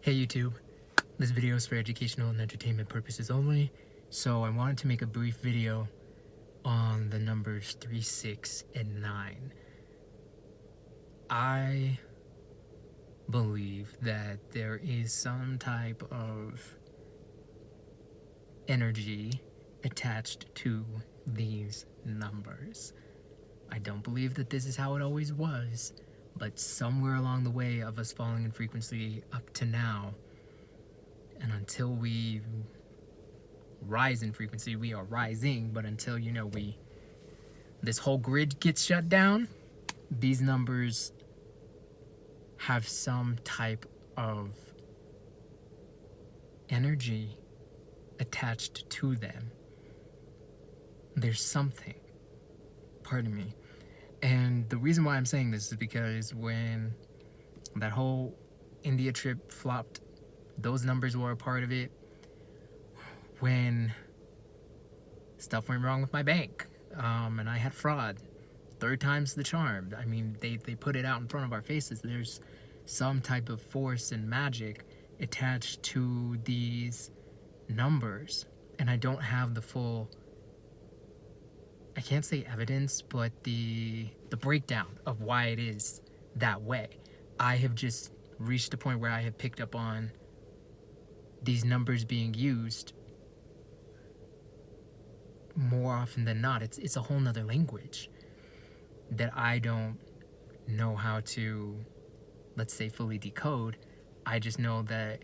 Hey YouTube, this video is for educational and entertainment purposes only, so I wanted to make a brief video on the numbers 3, 6, and 9. I believe that there is some type of energy attached to these numbers. I don't believe that this is how it always was, but somewhere along the way of us falling in frequency up to now, and until we rise in frequency, we are rising, but until, this whole grid gets shut down, these numbers have some type of energy attached to them. There's something, pardon me. And the reason why I'm saying this is because when that whole India trip flopped, those numbers were a part of it. When stuff went wrong with my bank, and I had fraud, 3rd time's the charm. I mean, they put it out in front of our faces. There's some type of force and magic attached to these numbers. And I don't have the full, I can't say evidence, but the breakdown of why it is that way. I have just reached a point where I have picked up on these numbers being used more often than not. It's a whole nother language that I don't know how to, let's say, fully decode. I just know that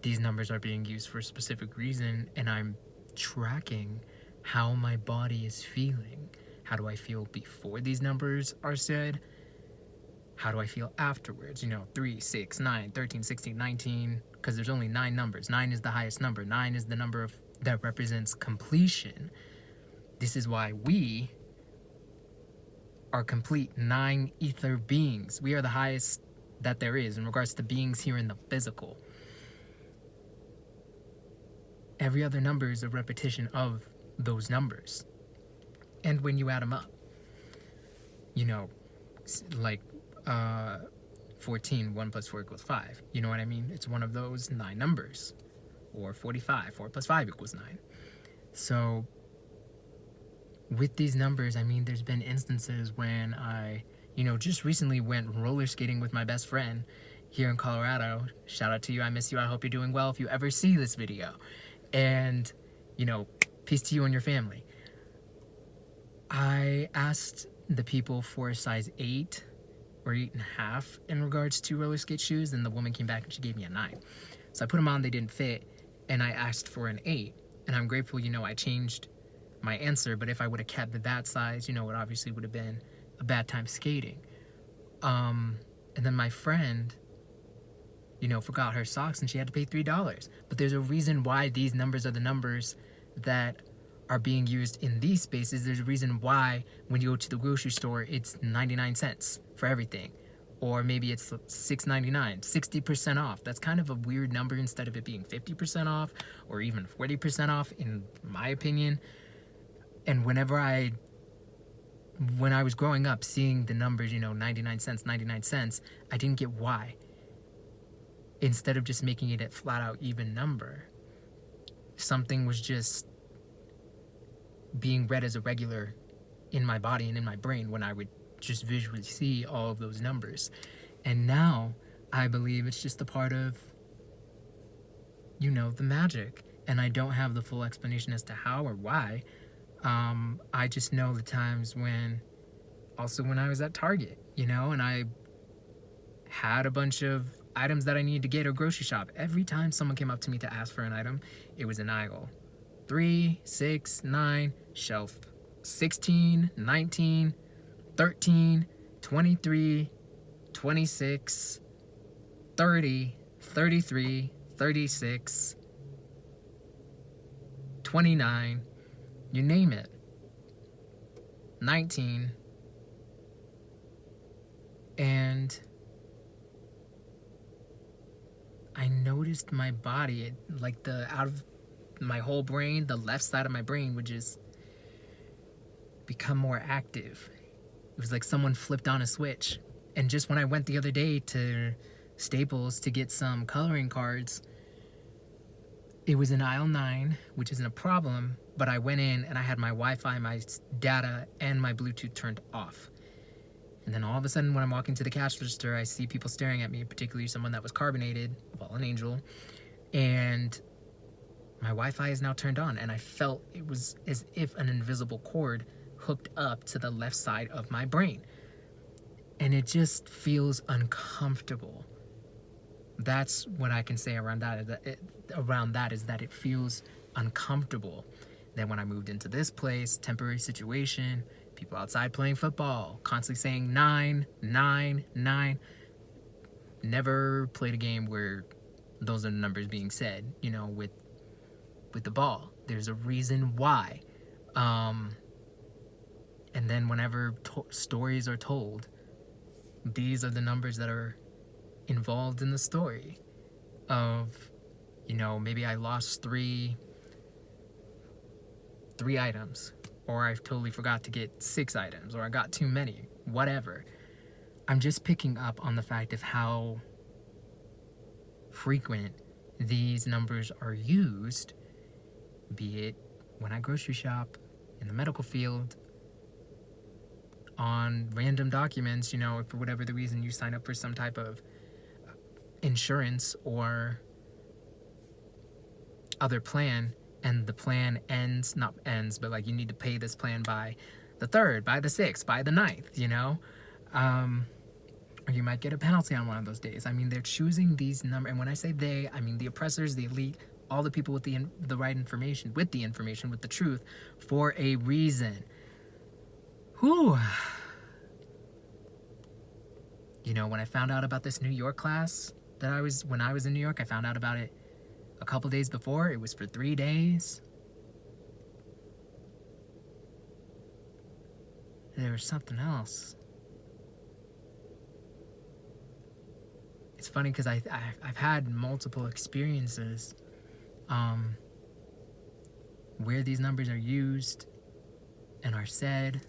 these numbers are being used for a specific reason, and I'm tracking how my body is feeling. How do I feel before these numbers are said? How do I feel afterwards? 3, 6, 9, 13, 16, 19, because there's only 9 numbers. 9 is the highest number. 9 is the number that represents completion. This is why we are complete 9 ether beings. We are the highest that there is in regards to beings here in the physical. Every other number is a repetition of those numbers. And when you add them up, like 14, 1 plus 4 equals 5. You know what I mean? It's one of those 9 numbers. Or 45, 4 plus 5 equals 9. So with these numbers, I mean, there's been instances when I, just recently went roller skating with my best friend here in Colorado. Shout out to you. I miss you. I hope you're doing well if you ever see this video. And, peace to you and your family. I asked the people for a size 8 or 8.5 in regards to roller skate shoes, and the woman came back and she gave me a 9. So I put them on, they didn't fit, and I asked for an 8. And I'm grateful, I changed my answer, but if I would have kept that size, it obviously would have been a bad time skating. And then my friend, forgot her socks and she had to pay $3. But there's a reason why these numbers are the numbers that are being used in these spaces. There's a reason why when you go to the grocery store, it's 99 cents for everything. Or maybe it's $6.99, 60% off. That's kind of a weird number instead of it being 50% off or even 40% off, in my opinion. And when I was growing up, seeing the numbers, 99 cents, I didn't get why. Instead of just making it a flat out even number, something was just being read as a regular in my body and in my brain when I would just visually see all of those numbers. And now I believe it's just a part of, the magic. And I don't have the full explanation as to how or why. I just know the times when I was at Target, and I had a bunch of items that I needed to get or grocery shop. Every time someone came up to me to ask for an item, it was an aisle. 3, 6, 9, shelf 16, 19, 13, 23, 26, 30, 33, 36, 29, you name it, 19, and I noticed my body, like out of my whole brain, the left side of my brain would just become more active. It was like someone flipped on a switch. And just when I went the other day to Staples to get some coloring cards. It was in aisle 9, which isn't a problem, but I went in and I had my Wi-Fi, my data, and my Bluetooth turned off. And then all of a sudden, when I'm walking to the cash register, I see people staring at me, particularly someone that was carbonated, Fallen Angel, and my Wi-Fi is now turned on, and I felt it was as if an invisible cord hooked up to the left side of my brain. And it just feels uncomfortable. That's what I can say around that, is that it feels uncomfortable. Then when I moved into this place, temporary situation, people outside playing football, constantly saying 9, 9, 9. Never played a game where those are the numbers being said, with the ball. There's a reason why. And then whenever stories are told, these are the numbers that are involved in the story of, maybe I lost three items, or I totally forgot to get 6 items, or I got too many, whatever. I'm just picking up on the fact of how frequent these numbers are used, be it when I grocery shop, in the medical field, on random documents, for whatever the reason you sign up for some type of insurance or other plan, and the plan not ends, but like you need to pay this plan by the 3rd, by the 6th, by the 9th, or you might get a penalty on one of those days. I mean, they're choosing these numbers, and when I say they, I mean the oppressors, the elite, all the people with the right information, with the truth, for a reason. Whew. When I found out about this New York class when I was in New York, I found out about it a couple days before. It was for 3 days. There was something else. It's funny because I've had multiple experiences where these numbers are used and are said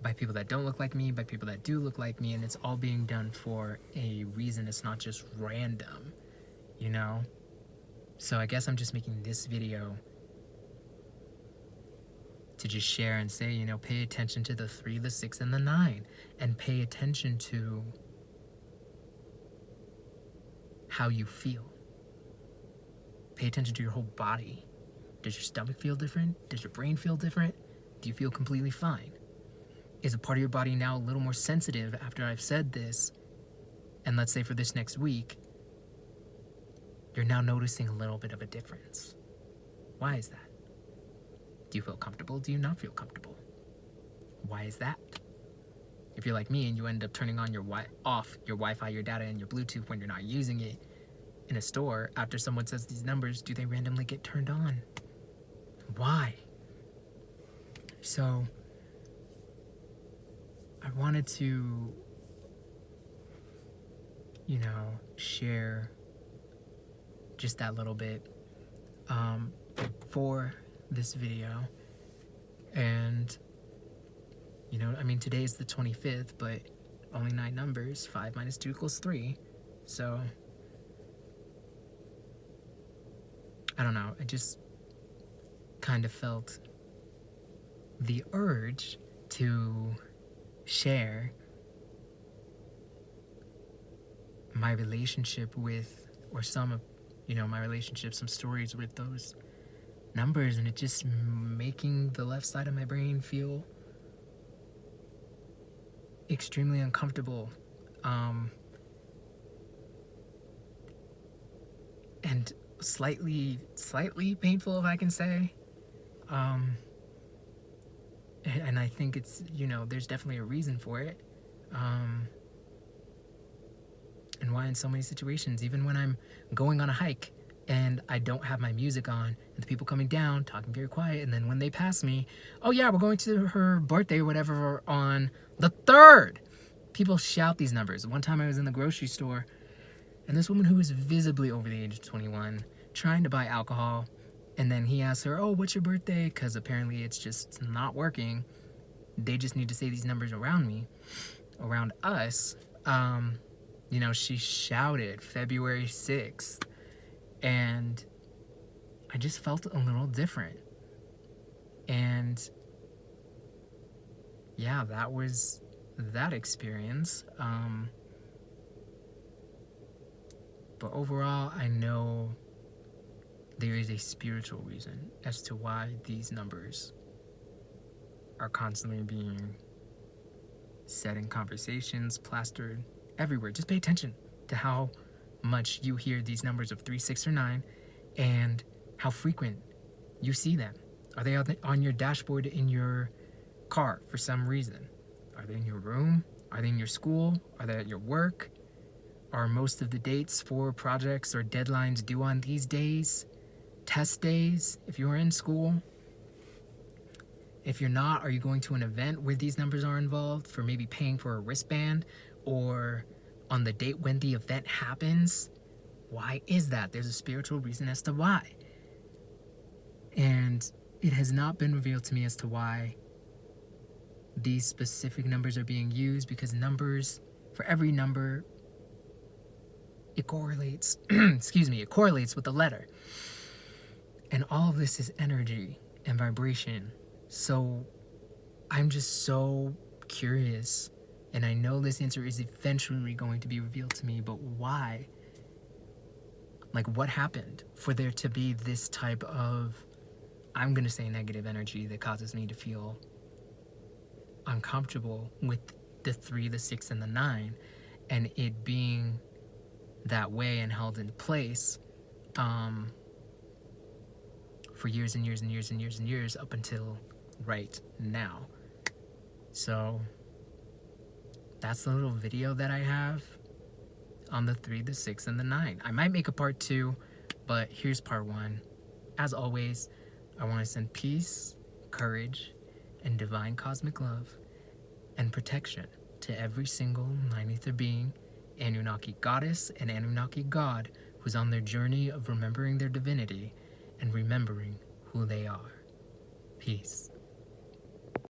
by people that don't look like me, by people that do look like me, and it's all being done for a reason. It's not just random, So I guess I'm just making this video to just share and say, pay attention to the 3, the 6, and the 9, and pay attention to how you feel. Pay attention to your whole body. Does your stomach feel different? Does your brain feel different? Do you feel completely fine? Is a part of your body now a little more sensitive after I've said this? And let's say for this next week, you're now noticing a little bit of a difference. Why is that? Do you feel comfortable? Do you not feel comfortable? Why is that? If you're like me and you end up turning on off your Wi-Fi, your data, and your Bluetooth when you're not using it in a store, after someone says these numbers, do they randomly get turned on? Why? So I wanted to, share just that little bit for this video. And, today is the 25th, but only 9 numbers. 5 minus 2 equals 3. So, I don't know. I just kind of felt the urge to share my relationship with, or some of, my relationship, some stories with those numbers, and it just making the left side of my brain feel extremely uncomfortable, and slightly painful, if I can say. And I think it's, there's definitely a reason for it. And why in so many situations, even when I'm going on a hike and I don't have my music on, and the people coming down talking very quiet, and then when they pass me, oh yeah, we're going to her birthday or whatever on the 3rd. People shout these numbers. One time I was in the grocery store, and this woman who was visibly over the age of 21 trying to buy alcohol, and then he asked her, oh, what's your birthday? Because apparently it's not working. They just need to say these numbers around me, around us. She shouted February 6th, and I just felt a little different. And yeah, that was that experience. But overall, I know there is a spiritual reason as to why these numbers are constantly being said in conversations, plastered everywhere. Just pay attention to how much you hear these numbers of 3, 6, or 9 and how frequent you see them. Are they on your dashboard in your car for some reason? Are they in your room? Are they in your school? Are they at your work? Are most of the dates for projects or deadlines due on these days? Test days, if you're in school? If you're not, are you going to an event where these numbers are involved for maybe paying for a wristband or on the date when the event happens? Why is that? There's a spiritual reason as to why. And it has not been revealed to me as to why these specific numbers are being used, because numbers, for every number, it correlates, it correlates with the letter. And all of this is energy and vibration. So I'm just so curious, and I know this answer is eventually going to be revealed to me, but why? Like, what happened for there to be this type of, I'm going to say, negative energy that causes me to feel uncomfortable with the 3, the 6, and the 9, and it being that way and held in place for years and years and years and years and years up until right now. So that's the little video that I have on the 3, the 6, and the 9. I might make a part 2, but here's part 1. As always, I want to send peace, courage, and divine cosmic love and protection to every single 9-ether being, Anunnaki goddess and Anunnaki god, who's on their journey of remembering their divinity and remembering who they are. Peace.